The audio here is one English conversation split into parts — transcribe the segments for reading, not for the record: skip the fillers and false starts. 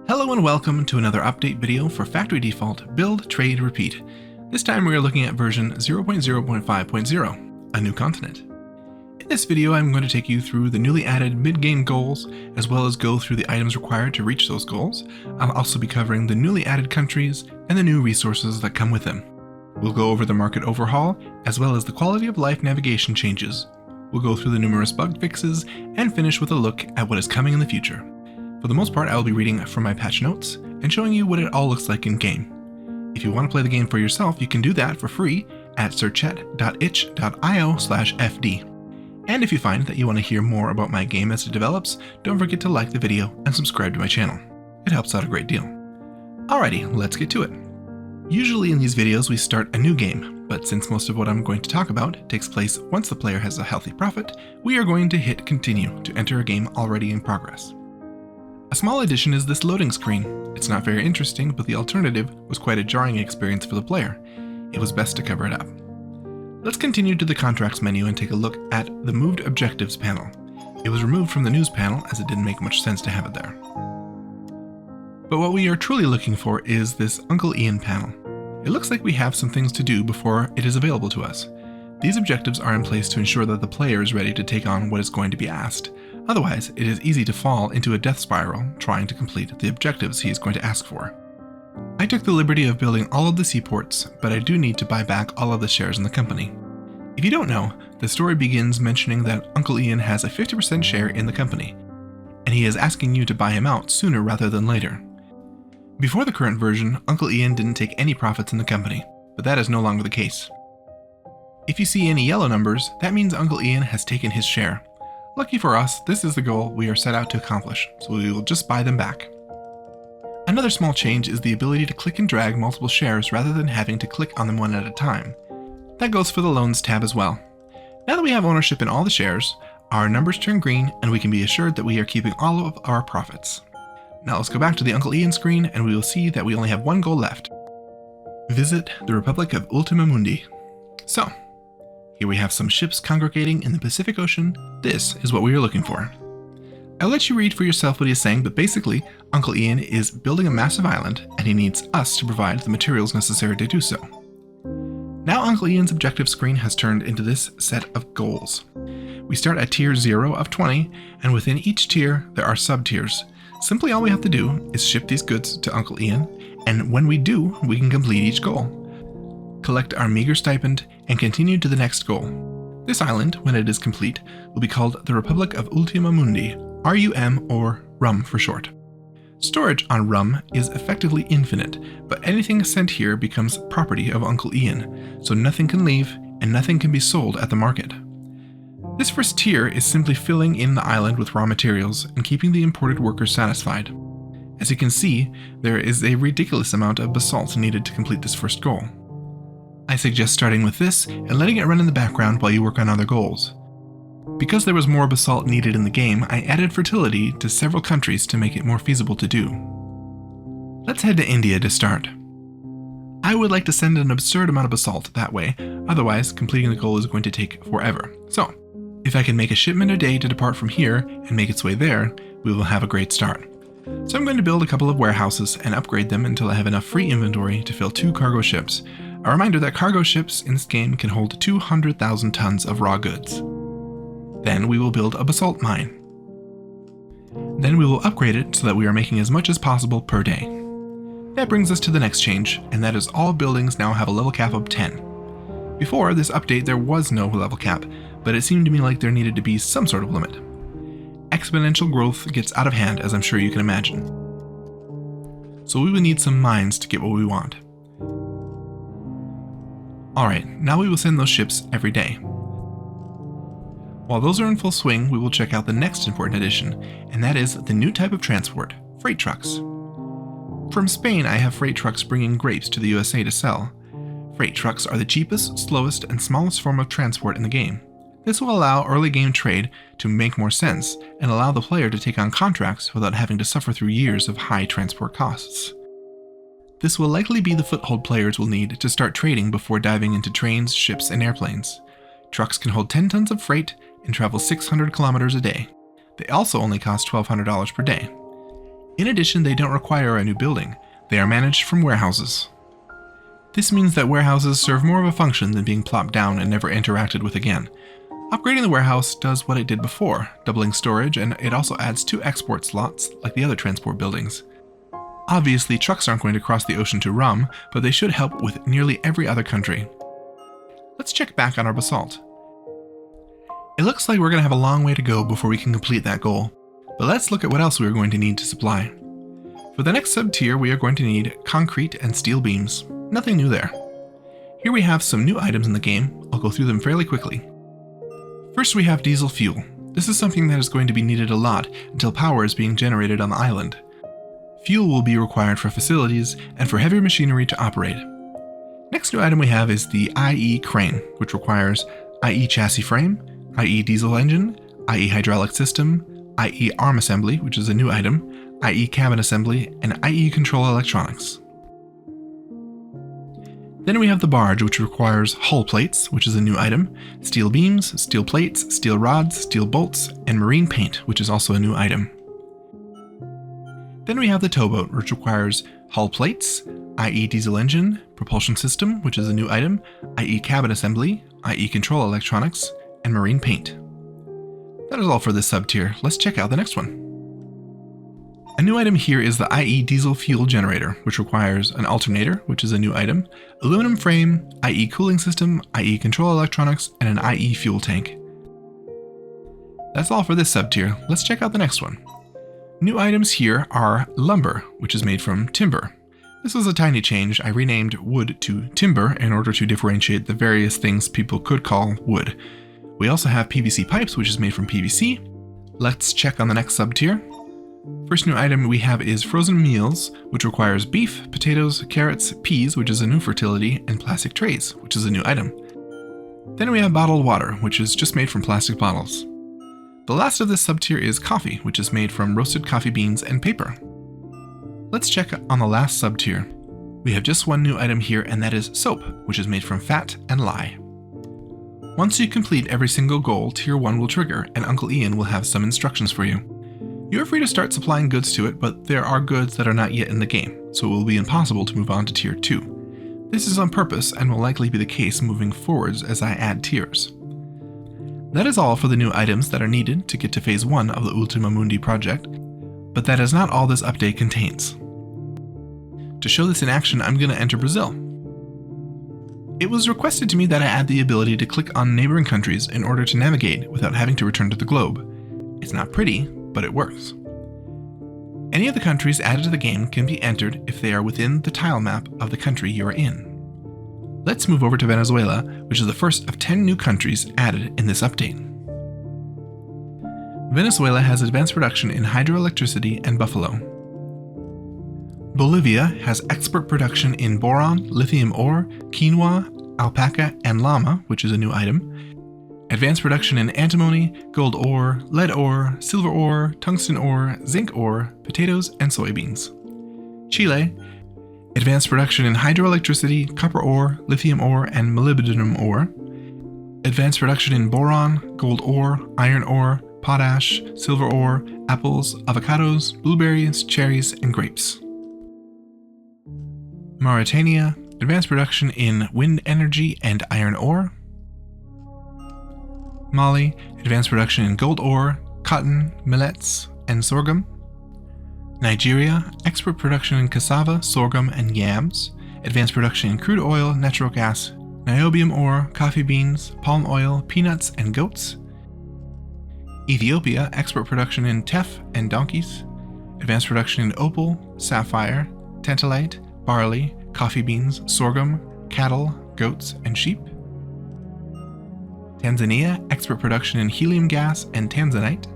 Hello and welcome to another update video for factory default Build, Trade, Repeat. This time we are looking at version 0.0.5.0, a new continent. In this video I'm going to take you through the newly added mid-game goals, as well as go through the items required to reach those goals. I'll also be covering the newly added countries and the new resources that come with them. We'll go over the market overhaul, as well as the quality of life navigation changes. We'll go through the numerous bug fixes, and finish with a look at what is coming in the future. For the most part, I will be reading from my patch notes and showing you what it all looks like in game. If you want to play the game for yourself, you can do that for free at searchet.itch.io/fd. And if you find that you want to hear more about my game as it develops, don't forget to like the video and subscribe to my channel. It helps out a great deal. Alrighty, let's get to it. Usually in these videos we start a new game, but since most of what I'm going to talk about takes place once the player has a healthy profit, we are going to hit continue to enter a game already in progress. A small addition is this loading screen. It's not very interesting, but the alternative was quite a jarring experience for the player. It was best to cover it up. Let's continue to the contracts menu and take a look at the moved objectives panel. It was removed from the news panel as it didn't make much sense to have it there. But what we are truly looking for is this Uncle Ian panel. It looks like we have some things to do before it is available to us. These objectives are in place to ensure that the player is ready to take on what is going to be asked. Otherwise, it is easy to fall into a death spiral trying to complete the objectives he is going to ask for. I took the liberty of building all of the seaports, but I do need to buy back all of the shares in the company. If you don't know, the story begins mentioning that Uncle Ian has a 50% share in the company, and he is asking you to buy him out sooner rather than later. Before the current version, Uncle Ian didn't take any profits in the company, but that is no longer the case. If you see any yellow numbers, that means Uncle Ian has taken his share. Lucky for us, this is the goal we are set out to accomplish, so we will just buy them back. Another small change is the ability to click and drag multiple shares rather than having to click on them one at a time. That goes for the loans tab as well. Now that we have ownership in all the shares, our numbers turn green and we can be assured that we are keeping all of our profits. Now let's go back to the Uncle Ian screen and we will see that we only have one goal left. Visit the Republic of Ultima Mundi. So, here we have some ships congregating in the Pacific Ocean. This is what we are looking for. I'll let you read for yourself what he is saying, but basically, Uncle Ian is building a massive island, and he needs us to provide the materials necessary to do so. Now Uncle Ian's objective screen has turned into this set of goals. We start at tier 0 of 20, and within each tier there are sub-tiers. Simply all we have to do is ship these goods to Uncle Ian, and when we do, we can complete each goal, collect our meager stipend, and continue to the next goal. This island, when it is complete, will be called the Republic of Ultima Mundi, RUM or RUM for short. Storage on RUM is effectively infinite, but anything sent here becomes property of Uncle Ian, so nothing can leave and nothing can be sold at the market. This first tier is simply filling in the island with raw materials and keeping the imported workers satisfied. As you can see, there is a ridiculous amount of basalt needed to complete this first goal. I suggest starting with this and letting it run in the background while you work on other goals. Because there was more basalt needed in the game, I added fertility to several countries to make it more feasible to do. Let's head to India to start. I would like to send an absurd amount of basalt that way, otherwise completing the goal is going to take forever. So, if I can make a shipment a day to depart from here and make its way there, we will have a great start. So I'm going to build a couple of warehouses and upgrade them until I have enough free inventory to fill 2 cargo ships. A reminder that cargo ships in this game can hold 200,000 tons of raw goods. Then we will build a basalt mine. Then we will upgrade it so that we are making as much as possible per day. That brings us to the next change, and that is all buildings now have a level cap of 10. Before this update there was no level cap, but it seemed to me like there needed to be some sort of limit. Exponential growth gets out of hand, as I'm sure you can imagine. So we will need some mines to get what we want. Alright, now we will send those ships every day. While those are in full swing, we will check out the next important addition, and that is the new type of transport, freight trucks. From Spain, I have freight trucks bringing grapes to the USA to sell. Freight trucks are the cheapest, slowest, and smallest form of transport in the game. This will allow early game trade to make more sense, and allow the player to take on contracts without having to suffer through years of high transport costs. This will likely be the foothold players will need to start trading before diving into trains, ships, and airplanes. Trucks can hold 10 tons of freight and travel 600 kilometers a day. They also only cost $1,200 per day. In addition, they don't require a new building. They are managed from warehouses. This means that warehouses serve more of a function than being plopped down and never interacted with again. Upgrading the warehouse does what it did before, doubling storage, and it also adds 2 export slots like the other transport buildings. Obviously, trucks aren't going to cross the ocean to Rum, but they should help with nearly every other country. Let's check back on our Basalt. It looks like we're going to have a long way to go before we can complete that goal, but let's look at what else we are going to need to supply. For the next sub-tier, we are going to need concrete and steel beams. Nothing new there. Here we have some new items in the game. I'll go through them fairly quickly. First, we have diesel fuel. This is something that is going to be needed a lot until power is being generated on the island. Fuel will be required for facilities and for heavy machinery to operate. Next new item we have is the IE crane, which requires IE chassis frame, IE diesel engine, IE hydraulic system, IE arm assembly, which is a new item, IE cabin assembly, and IE control electronics. Then we have the barge, which requires hull plates, which is a new item, steel beams, steel plates, steel rods, steel bolts, and marine paint, which is also a new item. Then we have the towboat, which requires hull plates, IE diesel engine, propulsion system, which is a new item, IE cabin assembly, IE control electronics, and marine paint. That is all for this sub-tier. Let's check out the next one. A new item here is the IE diesel fuel generator, which requires an alternator, which is a new item, aluminum frame, IE cooling system, IE control electronics, and an IE fuel tank. That's all for this sub-tier. Let's check out the next one. New items here are lumber, which is made from timber. This was a tiny change. I renamed wood to timber in order to differentiate the various things people could call wood. We also have PVC pipes, which is made from PVC. Let's check on the next sub-tier. First new item we have is frozen meals, which requires beef, potatoes, carrots, peas, which is a new fertility, and plastic trays, which is a new item. Then we have bottled water, which is just made from plastic bottles. The last of this sub-tier is coffee, which is made from roasted coffee beans and paper. Let's check on the last sub-tier. We have just one new item here, and that is soap, which is made from fat and lye. Once you complete every single goal, Tier 1 will trigger, and Uncle Ian will have some instructions for you. You are free to start supplying goods to it, but there are goods that are not yet in the game, so it will be impossible to move on to Tier 2. This is on purpose and will likely be the case moving forwards as I add tiers. That is all for the new items that are needed to get to Phase 1 of the Ultima Mundi project, but that is not all this update contains. To show this in action, I'm going to enter Brazil. It was requested to me that I add the ability to click on neighboring countries in order to navigate without having to return to the globe. It's not pretty, but it works. Any of the countries added to the game can be entered if they are within the tile map of the country you are in. Let's move over to Venezuela, which is the first of 10 new countries added in this update. Venezuela has advanced production in hydroelectricity and buffalo. Bolivia has expert production in boron, lithium ore, quinoa, alpaca, and llama, which is a new item. Advanced production in antimony, gold ore, lead ore, silver ore, tungsten ore, zinc ore, potatoes, and soybeans. Chile. Advanced production in hydroelectricity, copper ore, lithium ore, and molybdenum ore. Advanced production in boron, gold ore, iron ore, potash, silver ore, apples, avocados, blueberries, cherries, and grapes. Mauritania. Advanced production in wind energy and iron ore. Mali, advanced production in gold ore, cotton, millets, and sorghum. Nigeria, export production in cassava, sorghum, and yams. Advanced production in crude oil, natural gas, niobium ore, coffee beans, palm oil, peanuts, and goats. Ethiopia, export production in teff and donkeys. Advanced production in opal, sapphire, tantalite, barley, coffee beans, sorghum, cattle, goats, and sheep. Tanzania, export production in helium gas and tanzanite.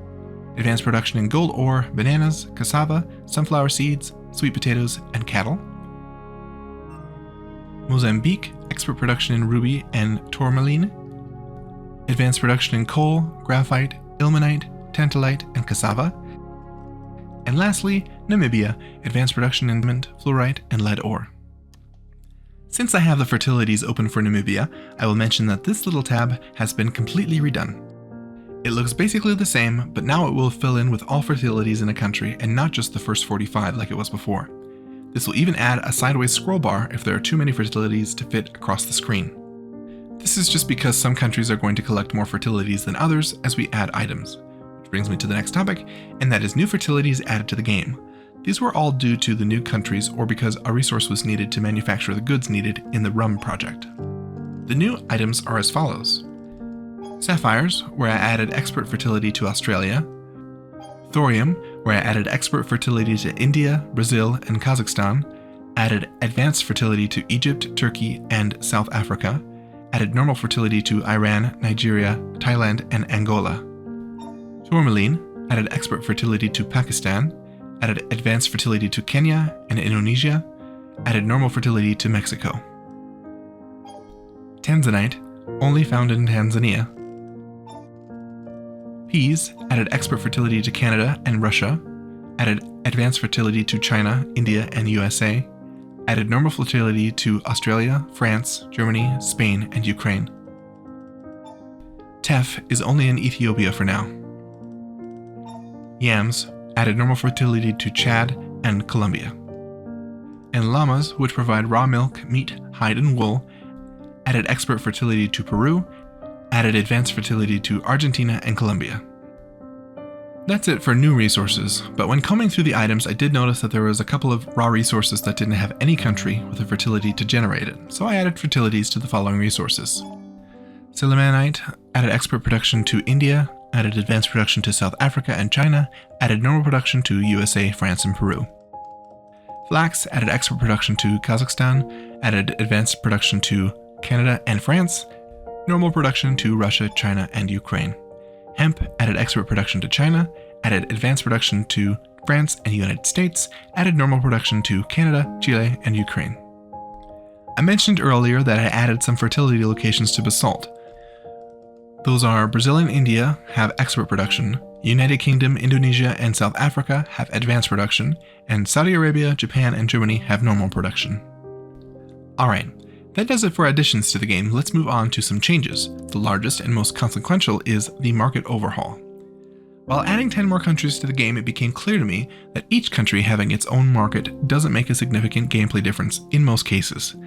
Advanced production in gold ore, bananas, cassava, sunflower seeds, sweet potatoes, and cattle. Mozambique, export production in ruby and tourmaline. Advanced production in coal, graphite, ilmenite, tantalite, and cassava. And lastly, Namibia, advanced production in diamond, fluorite, and lead ore. Since I have the fertilities open for Namibia, I will mention that this little tab has been completely redone. It looks basically the same, but now it will fill in with all fertilities in a country and not just the first 45 like it was before. This will even add a sideways scroll bar if there are too many fertilities to fit across the screen. This is just because some countries are going to collect more fertilities than others as we add items. Which brings me to the next topic, and that is new fertilities added to the game. These were all due to the new countries or because a resource was needed to manufacture the goods needed in the rum project. The new items are as follows. Sapphires, where I added expert fertility to Australia. Thorium, where I added expert fertility to India, Brazil, and Kazakhstan. Added advanced fertility to Egypt, Turkey, and South Africa. Added normal fertility to Iran, Nigeria, Thailand, and Angola. Tourmaline, added expert fertility to Pakistan. Added advanced fertility to Kenya and Indonesia. Added normal fertility to Mexico. Tanzanite, only found in Tanzania. Peas, added expert fertility to Canada and Russia. Added advanced fertility to China, India, and USA. Added normal fertility to Australia, France, Germany, Spain, and Ukraine. Teff is only in Ethiopia for now. Yams, added normal fertility to Chad and Colombia. And llamas, which provide raw milk, meat, hide, and wool, added expert fertility to Peru, added advanced fertility to Argentina and Colombia. That's it for new resources, but when combing through the items I did notice that there was a couple of raw resources that didn't have any country with a fertility to generate it, so I added fertilities to the following resources. Sillimanite added expert production to India, added advanced production to South Africa and China, added normal production to USA, France, and Peru. Flax added expert production to Kazakhstan, added advanced production to Canada and France, normal production to Russia, China, and Ukraine. Hemp added expert production to China, added advanced production to France and United States, added normal production to Canada, Chile, and Ukraine. I mentioned earlier that I added some fertility locations to Basalt. Those are Brazil and India have expert production, United Kingdom, Indonesia, and South Africa have advanced production, and Saudi Arabia, Japan, and Germany have normal production. Alright. That does it for additions to the game. Let's move on to some changes. The largest and most consequential is the market overhaul. While adding 10 more countries to the game, it became clear to me that each country having its own market doesn't make a significant gameplay difference in most cases.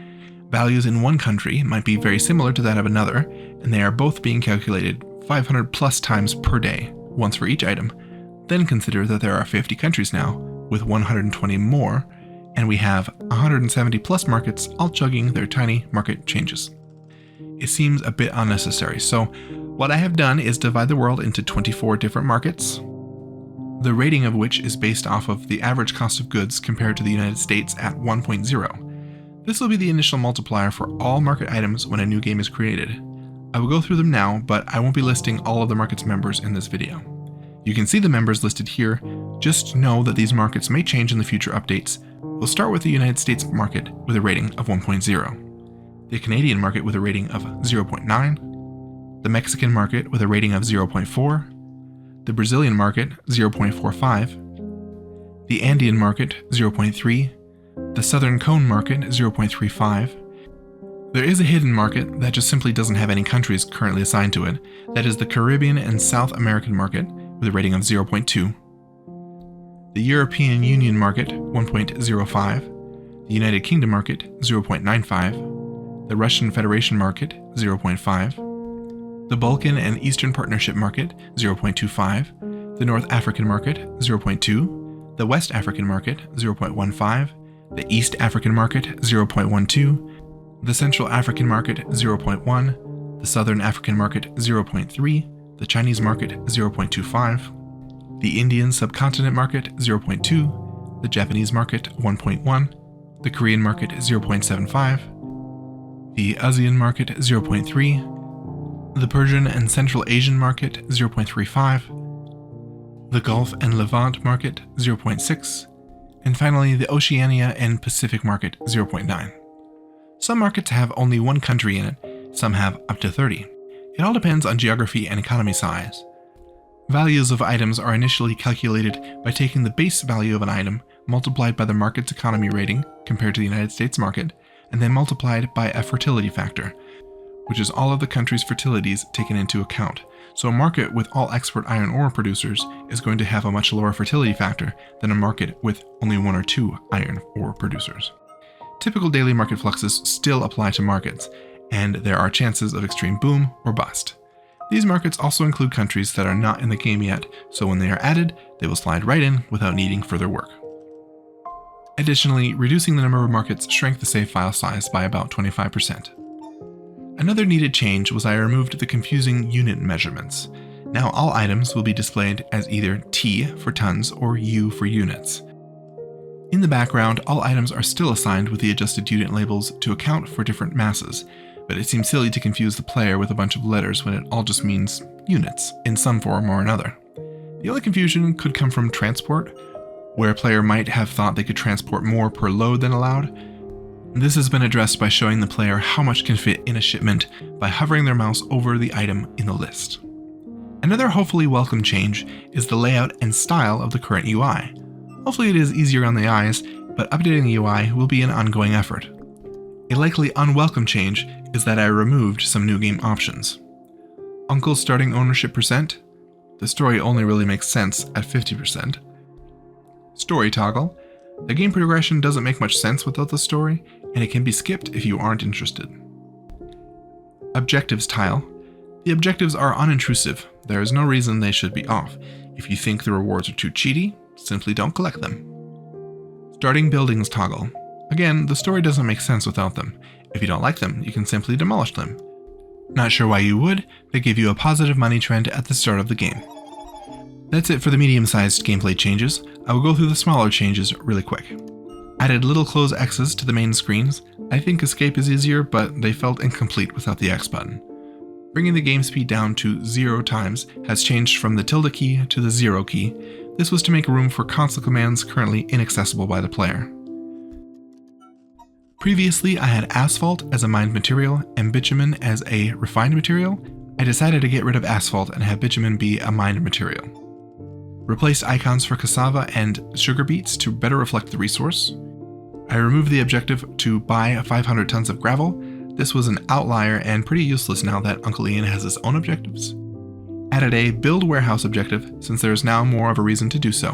Values in one country might be very similar to that of another, and they are both being calculated 500 plus times per day, once for each item. Then consider that there are 50 countries now, with 120 more, and we have 170 plus markets all chugging their tiny market changes. It seems a bit unnecessary, so what I have done is divide the world into 24 different markets, the rating of which is based off of the average cost of goods compared to the United States at 1.0. This will be the initial multiplier for all market items when a new game is created. I will go through them now, but I won't be listing all of the market's members in this video. You can see the members listed here, just know that these markets may change in the future updates. We'll start with the United States market with a rating of 1.0, the Canadian market with a rating of 0.9, the Mexican market with a rating of 0.4, the Brazilian market 0.45, the Andean market 0.3, the Southern Cone market 0.35. There is a hidden market that just simply doesn't have any countries currently assigned to it, that is the Caribbean and South American market with a rating of 0.2. The European Union market 1.05, the United Kingdom market 0.95, the Russian Federation market 0.5, the Balkan and Eastern Partnership market 0.25, the North African market 0.2, the West African market 0.15, the East African market 0.12, the Central African market 0.1, the Southern African market 0.3, the Chinese market 0.25, the Indian subcontinent market 0.2, the Japanese market 1.1, the Korean market 0.75, the ASEAN market 0.3, the Persian and Central Asian market 0.35, the Gulf and Levant market 0.6, and finally the Oceania and Pacific market 0.9. Some markets have only one country in it, some have up to 30. It all depends on geography and economy size. Values of items are initially calculated by taking the base value of an item multiplied by the market's economy rating compared to the United States market, and then multiplied by a fertility factor, which is all of the country's fertilities taken into account. So a market with all export iron ore producers is going to have a much lower fertility factor than a market with only 1 or 2 iron ore producers. Typical daily market fluxes still apply to markets, and there are chances of extreme boom or bust. These markets also include countries that are not in the game yet, so when they are added, they will slide right in without needing further work. Additionally, reducing the number of markets shrank the save file size by about 25%. Another needed change was I removed the confusing unit measurements. Now all items will be displayed as either T for tons or U for units. In the background, all items are still assigned with the adjusted unit labels to account for different masses, but it seems silly to confuse the player with a bunch of letters when it all just means units in some form or another. The only confusion could come from transport, where a player might have thought they could transport more per load than allowed. This has been addressed by showing the player how much can fit in a shipment by hovering their mouse over the item in the list. Another hopefully welcome change is the layout and style of the current UI. Hopefully it is easier on the eyes, but updating the UI will be an ongoing effort. A likely unwelcome change is that I removed some new game options. Uncle's starting ownership percent. The story only really makes sense at 50%. Story toggle. The game progression doesn't make much sense without the story, and it can be skipped if you aren't interested. Objectives tile. The objectives are unintrusive. There is no reason they should be off. If you think the rewards are too cheaty, simply don't collect them. Starting buildings toggle. Again, the story doesn't make sense without them. If you don't like them, you can simply demolish them. Not sure why you would, they give you a positive money trend at the start of the game. That's it for the medium-sized gameplay changes. I will go through the smaller changes really quick. Added little close X's to the main screens. I think escape is easier, but they felt incomplete without the X button. Bringing the game speed down to 0 times has changed from the tilde key to the 0 key. This was to make room for console commands currently inaccessible by the player. Previously, I had asphalt as a mined material and bitumen as a refined material. I decided to get rid of asphalt and have bitumen be a mined material. Replaced icons for cassava and sugar beets to better reflect the resource. I removed the objective to buy 500 tons of gravel. This was an outlier and pretty useless now that Uncle Ian has his own objectives. Added a build warehouse objective since there is now more of a reason to do so.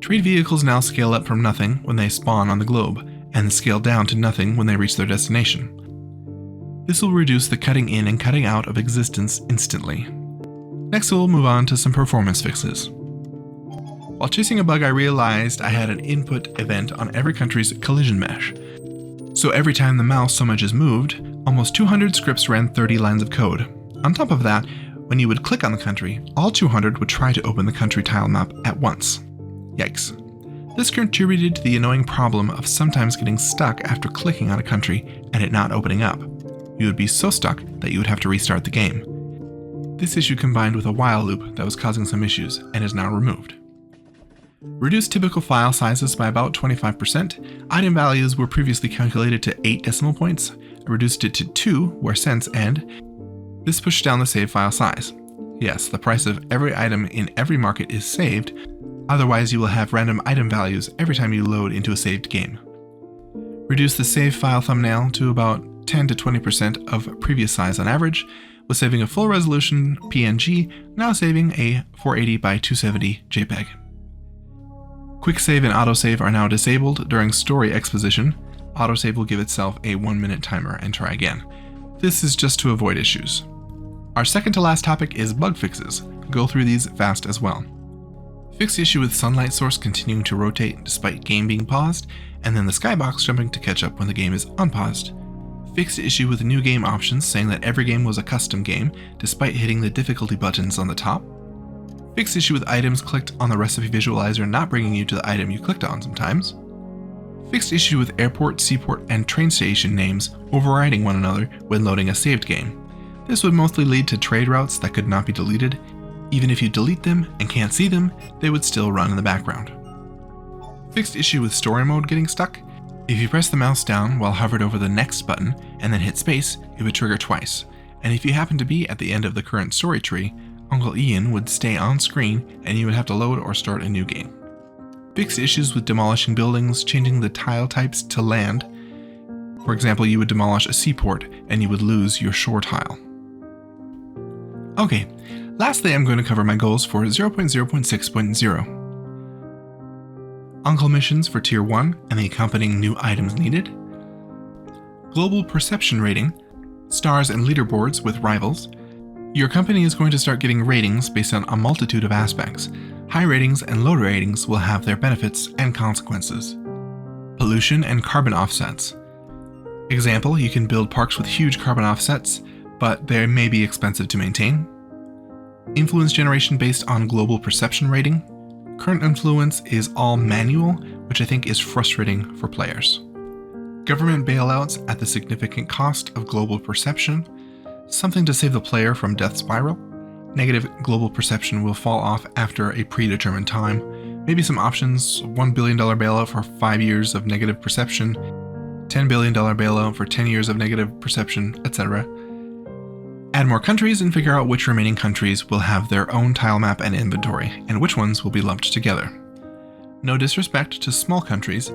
Trade vehicles now scale up from nothing when they spawn on the globe, and scale down to nothing when they reach their destination. This will reduce the cutting in and cutting out of existence instantly. Next we'll move on to some performance fixes. While chasing a bug, I realized I had an input event on every country's collision mesh. So every time the mouse so much as moved, almost 200 scripts ran 30 lines of code. On top of that, when you would click on the country, all 200 would try to open the country tile map at once. Yikes. This contributed to the annoying problem of sometimes getting stuck after clicking on a country and it not opening up. You would be so stuck that you would have to restart the game. This issue combined with a while loop that was causing some issues and is now removed. Reduced typical file sizes by about 25%. Item values were previously calculated to 8 decimal points. I reduced it to 2 where cents end. This pushed down the save file size. Yes, the price of every item in every market is saved, otherwise you will have random item values every time you load into a saved game. Reduce the save file thumbnail to about 10 to 20% of previous size on average, with saving a full resolution PNG, now saving a 480 by 270 JPEG. Quick save and autosave are now disabled during story exposition. Autosave will give itself a 1-minute timer and try again. This is just to avoid issues. Our second to last topic is bug fixes. Go through these fast as well. Fixed issue with sunlight source continuing to rotate despite game being paused, and then the skybox jumping to catch up when the game is unpaused. Fixed issue with new game options saying that every game was a custom game despite hitting the difficulty buttons on the top. Fixed issue with items clicked on the recipe visualizer not bringing you to the item you clicked on sometimes. Fixed issue with airport, seaport, and train station names overriding one another when loading a saved game. This would mostly lead to trade routes that could not be deleted. Even if you delete them and can't see them, they would still run in the background. Fixed issue with story mode getting stuck. If you press the mouse down while hovered over the next button and then hit space, it would trigger twice. And if you happen to be at the end of the current story tree, Uncle Ian would stay on screen and you would have to load or start a new game. Fixed issues with demolishing buildings, changing the tile types to land. For example, you would demolish a seaport and you would lose your shore tile. Okay, lastly I'm going to cover my goals for 0.0.6.0. Uncle missions for Tier 1 and the accompanying new items needed. Global perception rating, stars and leaderboards with rivals. Your company is going to start getting ratings based on a multitude of aspects. High ratings and low ratings will have their benefits and consequences. Pollution and carbon offsets. Example, you can build parks with huge carbon offsets, but they may be expensive to maintain. Influence generation based on global perception rating. Current influence is all manual, which I think is frustrating for players. Government bailouts at the significant cost of global perception. Something to save the player from death spiral. Negative global perception will fall off after a predetermined time. Maybe some options, $1 billion bailout for 5 years of negative perception, $10 billion bailout for 10 years of negative perception, etc. Add more countries and figure out which remaining countries will have their own tile map and inventory, and which ones will be lumped together. No disrespect to small countries,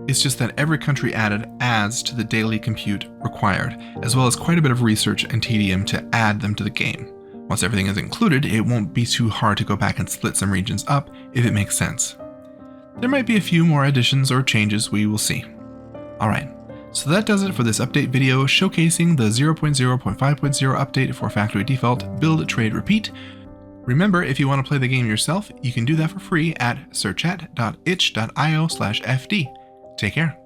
it's just that every country added adds to the daily compute required, as well as quite a bit of research and tedium to add them to the game. Once everything is included, it won't be too hard to go back and split some regions up if it makes sense. There might be a few more additions or changes, we will see. Alright, so that does it for this update video showcasing the 0.0.5.0 update for factory default build, trade, repeat. Remember, if you want to play the game yourself, you can do that for free at searchat.itch.io/fd. Take care.